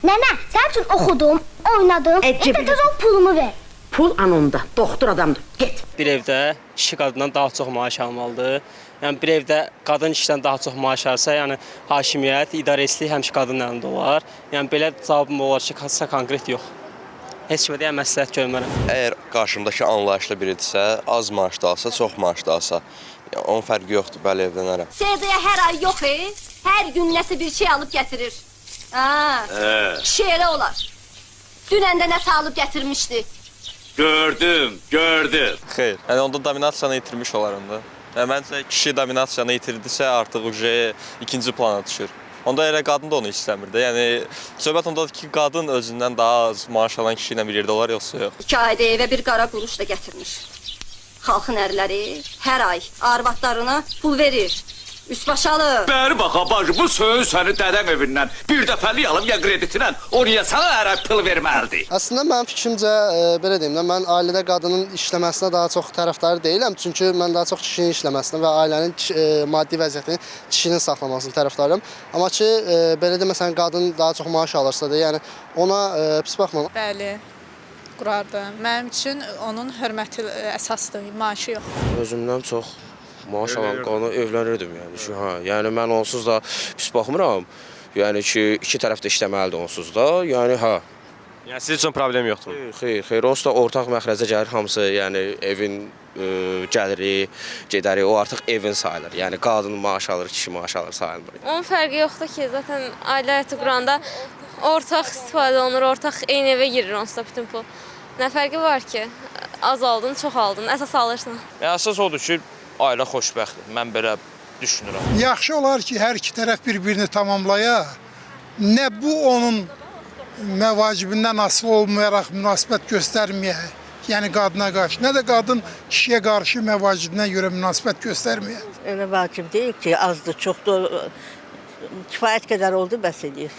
Nənə, sənin üçün oxudum, oynadım. Tez ol pulumu ver. Pul anonda, doktor adamdır. Get. Bir evdə kişi qadından daha çox maaş almalıdır. Yəni bir evdə qadın kişidən daha çox maaş alsa, yəni hakimiyyət, idarəçilik həmişə qadının əlində olar. Yəni belə cavabım olar ki, hansısa konkret yox. Heç kimə deyən məsləhət görmərəm. Əgər qarşımdakı anlayışlı biridirsə, az maaş da alsa, çox maaş da alsa, yəni onun fərqi yoxdur, bəli evlənərəm. Sevdaya hər ay yox, hər gün nəsə bir şey alıb gətirir. Kişi elə olar. Dünəndə nəsə alıb gətirmişdi. Gördüm. Xeyr, yəni onda dominasiyanı itirmiş olar onda. Yəni məncə kişi dominasiyanı itirdisə artıq ikinci plana düşür. Onda elə qadın da onu istəmir də. Yəni söhbət ondadır ki, qadın özündən daha az maaş alan kişi ilə bir yerdə olar yoxsa yox. 2 ayda evə bir qara quruş da gətirmiş. Xalqın ərləri hər ay arvadlarına pul verir. Üstbaşalı. Bəri bax, bacı, bu söz səni dədəm evindən bir dəfəlik alım ya kreditinə, oraya sana hər ay pul verməlidir. Əslində mənim fikrimcə, belə deyim də, mən ailədə qadının işləməsinə daha çox tərəfdarı deyiləm. Çünki mən daha çox kişinin işləməsinə və ailənin maddi vəziyyətini kişinin saxlamasını tərəfdarım. Amma ki, belə də məsələn, qadın daha çox maaş alırsa da, yəni ona pis baxmam. Bəli, qurardım. Mənim üçün onun hörməti əsasdır, maaşı yox. Özümdən çox maaş alan qadına evlənirdim yəni ki, yəni mən onsuz da pis baxmıram. Yəni ki, iki tərəf də işləməlidir onsuz da. Yəni Yəni siz üçün problem yoxdur. Xeyr, onsuz da ortaq məxrəcə gəlir hamısı, yəni evin gəliri, gedəri, o artıq evin sayılır. Yəni qadın maaş alır, kişi maaş alır sayılmır. Onun fərqi yoxdur ki, zaten ailə həyatı quranda ortaq istifadə olunur, ortaq eyni evə girir onsuz da bütün pul. Nə fərqi var ki? Az aldın, çox aldın, əsas alırsan. Əsas odur ki, ailə xoşbəxtdir. Mən belə düşünürəm. Yaxşı olar ki, hər iki tərəf bir-birini tamamlaya. Nə bu onun məvacibindən asılı olmayaraq münasibət göstərməyə, yəni qadına qarşı, nə də qadın kişiyə qarşı məvacibinə görə münasibət göstərməyə. Elə vacib deyil ki, azdır, çoxdur, kifayət qədər oldu, bəs edir.